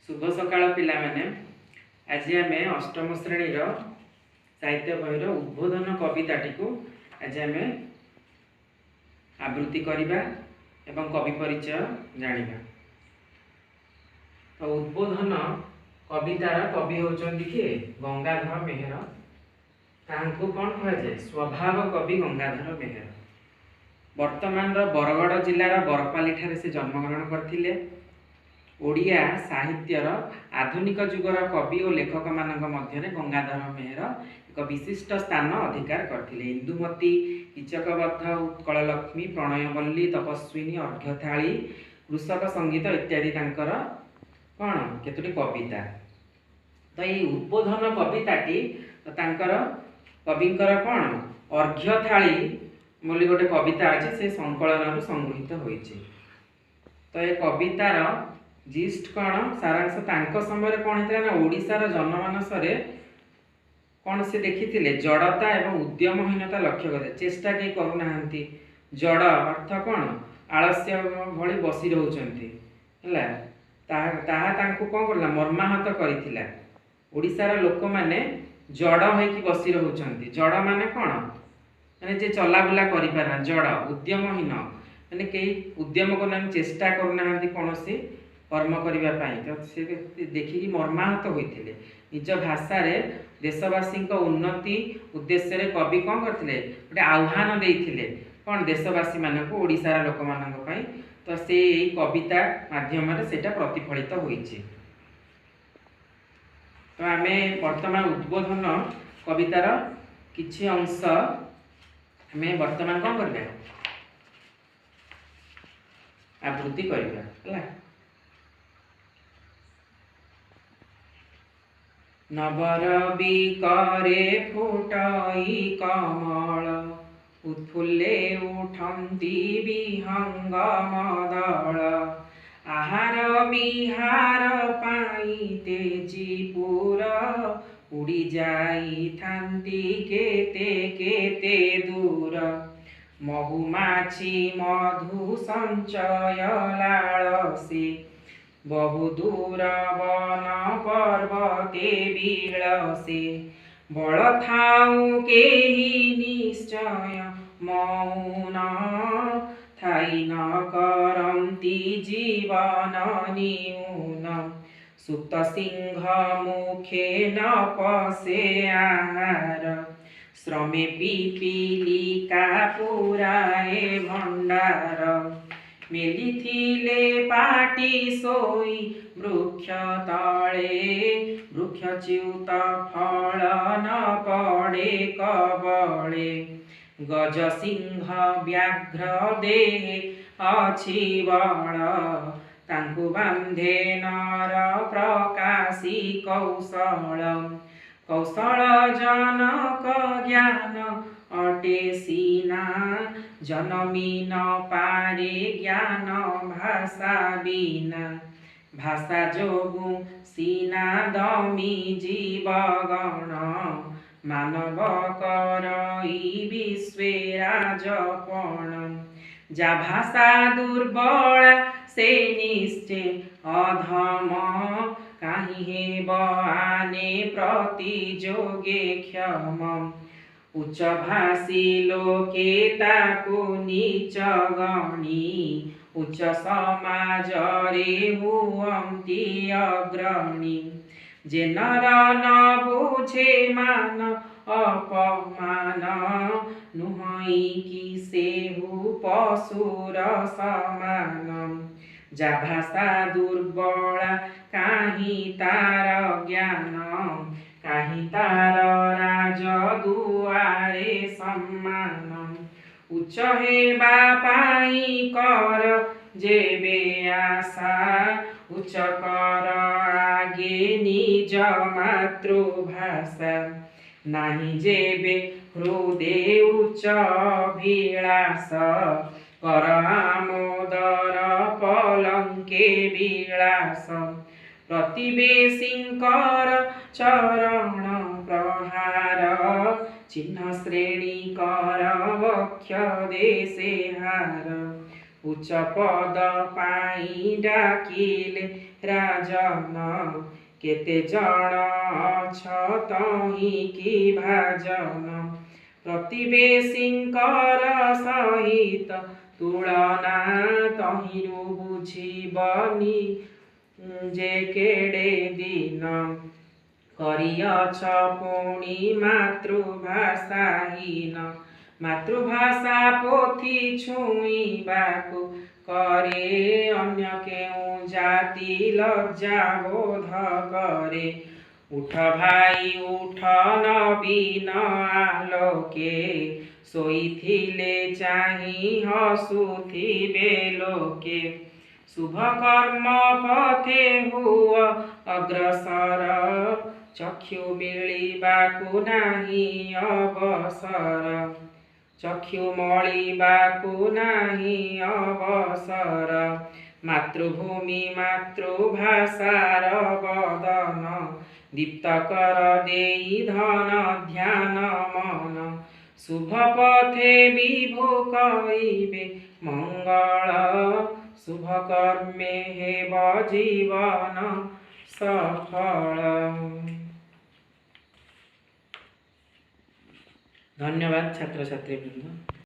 शुभ सकाळ पिला माने। आज आम अष्टम श्रेणी साहित्य बही उद्बोधन कविताटी को आज आम आवृत्ति करवा एवं कवि परिचय जानिबा। तो उद्बोधन कवितार कवि होचंदी किए गंगाधर मेहर। तांको कौन कहुए स्वभाव कवि गंगाधर मेहर। वर्तमान बरगढ़ जिलार बरपाली ठारे से जन्मग्रहण करथिले। ओडिया साहित्यर आधुनिक जुगर कवि और लेखक मानक मध्य गंगाधर मेहर एक विशिष्ट स्थान अधिकार करथिले। इंदुमती, कीचकबद्ध, उत्कल लक्ष्मी, प्रणयवल्ली, तपस्विनी, अर्घ्यथाली, कृषक संगीत इत्यादि तांकर कौन केतोटी कविता। तो ये उद्बोधन कविताटी तांकर कविंकर कौन अर्घ्यथाली बोली गोटे कविता अच्छे से संकलन संगृहित होइछे। तो ये कवितार जिस्ट कौन सारांश तांको समय कौन होता ना ओडिशार जनमानस कौन से देखी जड़ता एवं उद्यमहीनता लक्ष्य करते चेष्टा कहीं करूना। जड़ अर्थ कौन आलस्य भली बसी रोचंती कौन करला मर्माहत करथिला। ओडिशार लोक माने जड़ होइकी बसी रोचंती। जड़ माने कौन माने जे चलाबुला करि पारना जड़ उद्यमहीन माने कई उद्यम करना चेष्टा करूना कौन से कर्म करने। तो से देखिकी मर्माहत होते निज भाषा देशवासी उन्नति उद्देश्य कवि कौन करते गोटे आह्वान देते कौन देशवासी मानक ओडिशार लोक मानी। तो से कविता माध्यम से प्रतिफलित होइछे। तो आम वर्तमान उद्बोधन कवितार किछि अंश आम वर्तमान कौन करबा आवृत्ति करबा। नवर बिकरे फुटाई कमल उत्फुल्ले उठंती विहंगम दल। आहार विहार पाई तेजीपुर उड़ी जाई थांती केते केते दूर। महुमाछी मधु संचय लालसे बहु दूर वन पर्वते विलसे। बल थाऊ केही निश्चय मौन थाई न करंती जीवन न्यून। सुत सिंह मुखे न पसे आहार श्रमे पिपीलिका पुराए भंडार। मेलिथिले पाटी सोई वृक्ष तले वृक्षच्युत फल न पड़े कबले। गज सिंह व्याघ्र देहे अछि बल तांकु बांधे नर प्रकाशी कौशल। कौशल जनक ज्ञान अटे सीना जनमी न पारे ज्ञान भाषा बिना। भाषा जोगु सीना दमी जीवगण मानव करई विश्वे राजपण। जा भाषा दुर्बल से निश्चय अधम काहि हेब आने प्रतिजोगे क्षम। उच्च भाषी लोके ताकु नीच गणी उच्च समाज रे हुअंती अग्रणी। जे नर न बुझे मान अपमान नुहई कि सेहु पशुर समान। जा भाषा दुर्बल काहि तार ज्ञान काहि तार राज दुआरे सम्मान। उच्च हेबा पाई कर जेबे आशा उच्च कर आगे निज मातृभाषा। नाही जेबे हृदय उच्च अभिलाष कर आमोदर पलंके विलास। प्रतिवेशिंकर चरण प्रहार चिन्ह श्रेणी कर वक्ष देशे हार। उच्च पद पाई डाकिले राजन केते जण छ तहिकी भाजन प्रतिवेशींकर सहित तुलना तहिरु बुझिबनि जे केड़े दिन करियछ पुणी मातृभाषाहीन मातृभाषा पोथी छुईबाकु करे अन्य केउ जाति लज्जा बोध करे उठ भाई उठ नवीन आलोके शोइथिले चाहि हसुथिबे लोके शुभ कर्म पथे हुआ अग्रसर चक्षु मिलिबाकु नाही अवसर चक्षु मलिबाकु नाही अवसर मातृभूमि मातृभाषार बदन दीप्त कर देई धन ध्यान मन शुभ पथे विभु करिबे मंगल शुभ कर्मे हेब जीवन सफल। धन्यवाद छात्र छात्री वृंद।